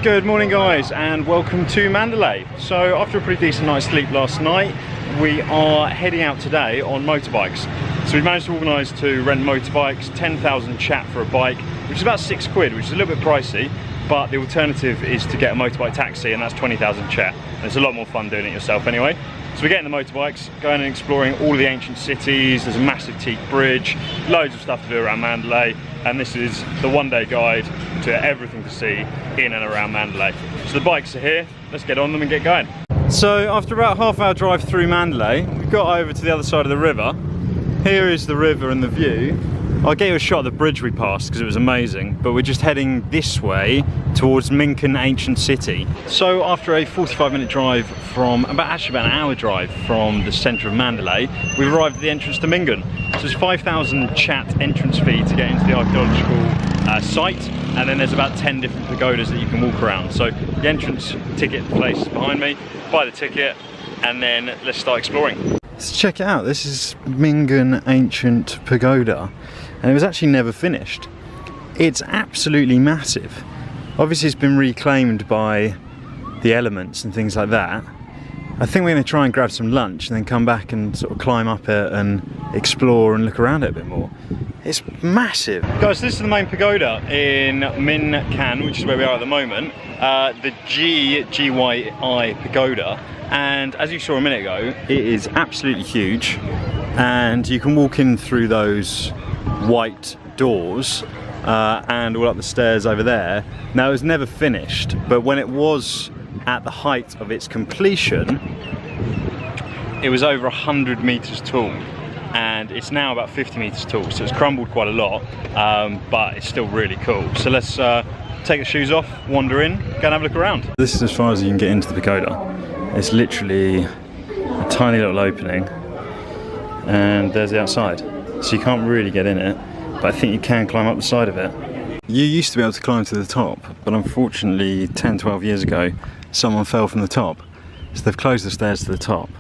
Good morning guys, and welcome to Mandalay. So after a pretty decent night's sleep last night, we are heading out today on motorbikes. So we've managed to organise to rent motorbikes, 10,000 chat for a bike, which is about £6, which is a little bit pricey, but the alternative is to get a motorbike taxi, and that's 20,000 chat. And it's a lot more fun doing it yourself anyway. So we're getting the motorbikes, going and exploring all of the ancient cities. There's a massive teak bridge, loads of stuff to do around Mandalay, and this is the one-day guide to everything to see in and around Mandalay. So the bikes are here, let's get on them and get going. So after about a half-hour drive through Mandalay, we've got over to the other side of the river. Here is the river and the view. I'll get you a shot of the bridge we passed because it was amazing, but we're just heading this way towards Mincun ancient city. So after a 45-minute drive from, actually about an hour drive from the centre of Mandalay, we've arrived at the entrance to Mingun. So it's 5,000 chat entrance fee to get into the archaeological site, and then there's about 10 different pagodas that you can walk around. So the entrance ticket place is behind me, buy the ticket, and then let's start exploring. Let's check it out. This is Mingun ancient pagoda, and it was actually never finished. It's absolutely massive. Obviously it's been reclaimed by the elements and things like that. I think we're going to try and grab some lunch and then come back and sort of climb up it and explore and look around it a bit more. It's massive. Guys, this is the main pagoda in Mincun, which is where we are at the moment. The GYI pagoda. And as you saw a minute ago, it is absolutely huge. And you can walk in through those white doors and all up the stairs over there. Now it was never finished, but when it was at the height of its completion, it was over 100 meters tall, and it's now about 50 meters tall, so it's crumbled quite a lot, but it's still really cool. So let's take the shoes off, wander in, go and have a look around. This is as far as you can get into the pagoda. It's literally a tiny little opening, and there's the outside. So you can't really get in it, but I think you can climb up the side of it. You used to be able to climb to the top, but unfortunately 10-12 years ago someone fell from the top. So they've closed the stairs to the top.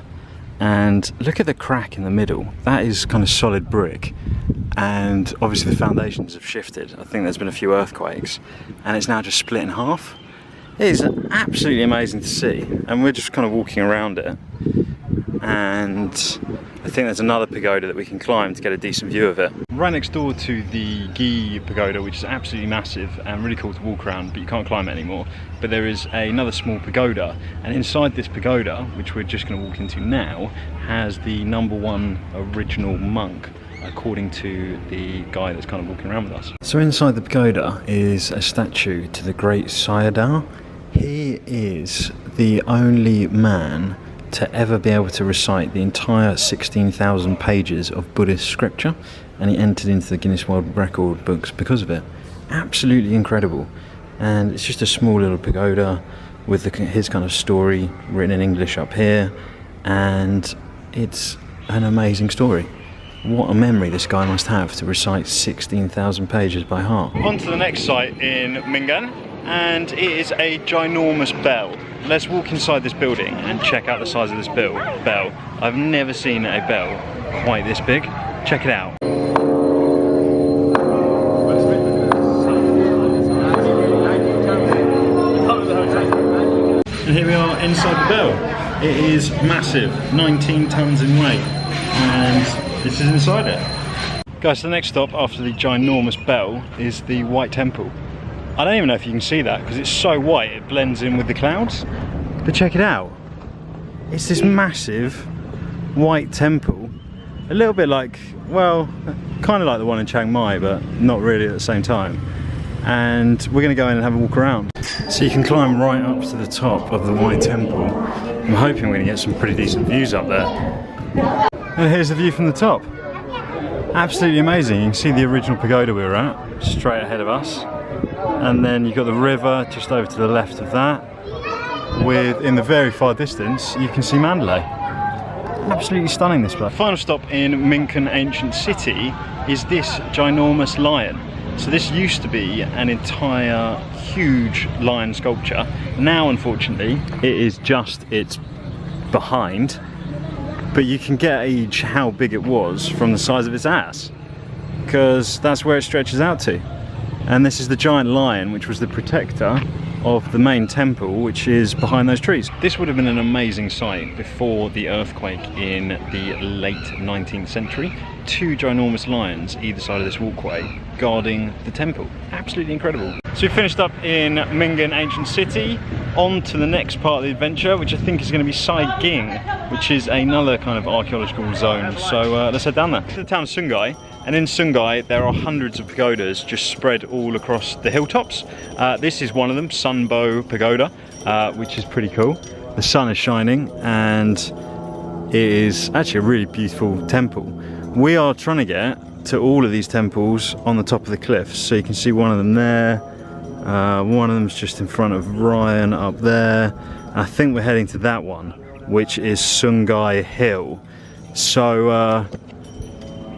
And look at the crack in the middle. That is kind of solid brick. And obviously the foundations have shifted. I think there's been a few earthquakes. And it's now just split in half. It is absolutely amazing to see. And we're just kind of walking around it. And I think there's another pagoda that we can climb to get a decent view of it. Right next door to the Gi pagoda, which is absolutely massive and really cool to walk around, but you can't climb it anymore. But there is another small pagoda, and inside this pagoda, which we're just going to walk into now, has the #1 original monk, according to the guy that's kind of walking around with us. So inside the pagoda is a statue to the great Sayadaw. He is the only man to ever be able to recite the entire 16,000 pages of Buddhist scripture, and he entered into the Guinness World Record books because of it. Absolutely incredible. And it's just a small little pagoda with his kind of story written in English up here, and it's an amazing story. What a memory this guy must have to recite 16,000 pages by heart. On to the next site in Mingun, and it is a ginormous bell. Let's walk inside this building and check out the size of this bell. I've never seen a bell quite this big. Check it out. And here we are inside the bell. It is massive, 19 tons in weight, and this is inside it. Guys, the next stop after the ginormous bell is the White Temple. I don't even know if you can see that because it's so white it blends in with the clouds. But check it out. It's this massive white temple. A little bit like, well, kind of like the one in Chiang Mai, but not really at the same time. And we're going to go in and have a walk around. So you can climb right up to the top of the White Temple. I'm hoping we're going to get some pretty decent views up there. And here's the view from the top. Absolutely amazing. You can see the original pagoda we were at, straight ahead of us. And then you've got the river just over to the left of that. In the very far distance, you can see Mandalay. Absolutely stunning, this place. Final stop in Mincun ancient city is this ginormous lion. So this used to be an entire huge lion sculpture. Now, unfortunately, it is just its behind, but you can gauge how big it was from the size of its ass, because that's where it stretches out to. And this is the giant lion, which was the protector of the main temple, which is behind those trees. This would have been an amazing sight before the earthquake in the late 19th century. 2 ginormous lions either side of this walkway guarding the temple. Absolutely incredible. So we finished up in Mingun ancient city, on to the next part of the adventure, which I think is going to be Sagaing, which is another kind of archaeological zone. So let's head down there. To the town of Sagaing, and in Sagaing there are hundreds of pagodas just spread all across the hilltops. This is one of them, Sunbow Pagoda, which is pretty cool. The sun is shining and it is actually a really beautiful temple. We are trying to get to all of these temples on the top of the cliffs, so you can see one of them there. One of them's just in front of Ryan up there. I think we're heading to that one, which is Sagaing Hill. So,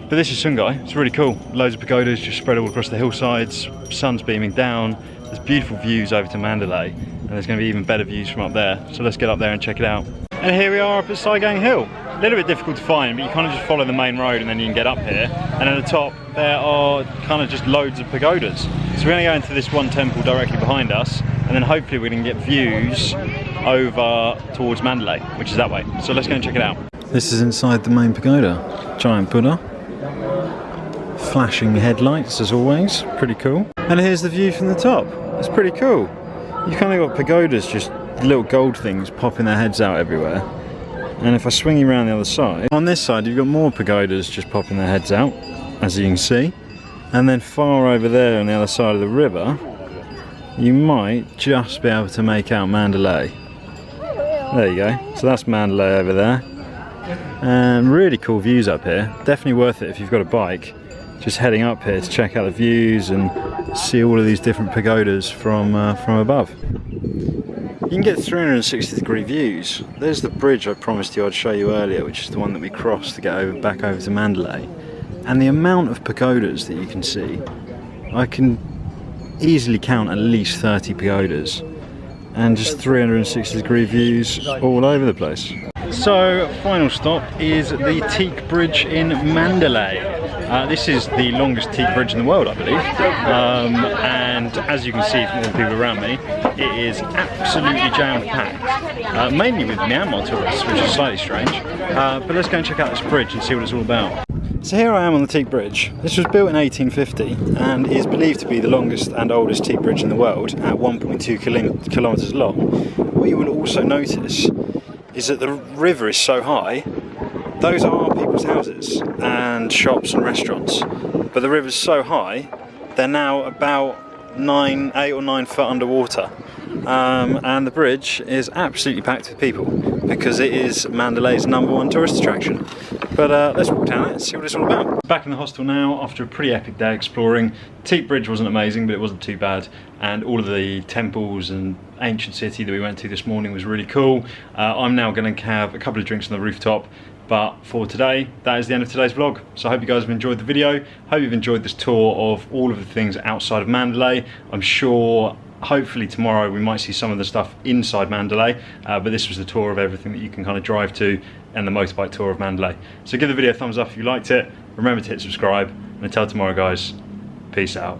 but this is Sagaing. It's really cool. Loads of pagodas just spread all across the hillsides. Sun's beaming down. There's beautiful views over to Mandalay, and there's going to be even better views from up there. So let's get up there and check it out. And here we are up at Sagaing Hill. A little bit difficult to find, but you kind of just follow the main road and then you can get up here. And at the top there are kind of just loads of pagodas. So we're going to go into this one temple directly behind us, and then hopefully we can get views over towards Mandalay, which is that way. So let's go and check it out. This is inside the main pagoda. Giant Buddha. Flashing headlights as always. Pretty cool. And here's the view from the top. It's pretty cool. You kind of got pagodas, just little gold things popping their heads out everywhere. And if I swing you around the other side, on this side you've got more pagodas just popping their heads out, as you can see. And then far over there on the other side of the river, you might just be able to make out Mandalay. There you go. So that's Mandalay over there. And really cool views up here. Definitely worth it if you've got a bike. Just heading up here to check out the views and see all of these different pagodas from above. You can get 360-degree views. There's the bridge I promised you I'd show you earlier, which is the one that we crossed to get back over to Mandalay. And the amount of pagodas that you can see, I can easily count at least 30 pagodas. And just 360-degree views all over the place. So, final stop is the Teak Bridge in Mandalay. This is the longest teak bridge in the world, I believe. And as you can see from all the people around me, it is absolutely jam-packed. Mainly with Myanmar tourists, which is slightly strange. But let's go and check out this bridge and see what it's all about. So here I am on the Teak Bridge. This was built in 1850 and is believed to be the longest and oldest teak bridge in the world at 1.2 kilometres long. What you will also notice is that the river is so high, those are people's houses and shops and restaurants. But the river's so high, they're now about 8 or 9 foot underwater. And the bridge is absolutely packed with people because it is Mandalay's #1 tourist attraction. But let's walk down it and see what it's all about. Back in the hostel now after a pretty epic day exploring. Teak Bridge wasn't amazing, but it wasn't too bad. And all of the temples and ancient city that we went to this morning was really cool. I'm now going to have a couple of drinks on the rooftop. But for today, that is the end of today's vlog. So I hope you guys have enjoyed the video. Hope you've enjoyed this tour of all of the things outside of Mandalay. I'm sure hopefully tomorrow we might see some of the stuff inside Mandalay, but this was the tour of everything that you can kind of drive to and the motorbike tour of Mandalay. So give the video a thumbs up if you liked it. Remember to hit subscribe, and until tomorrow guys, peace out.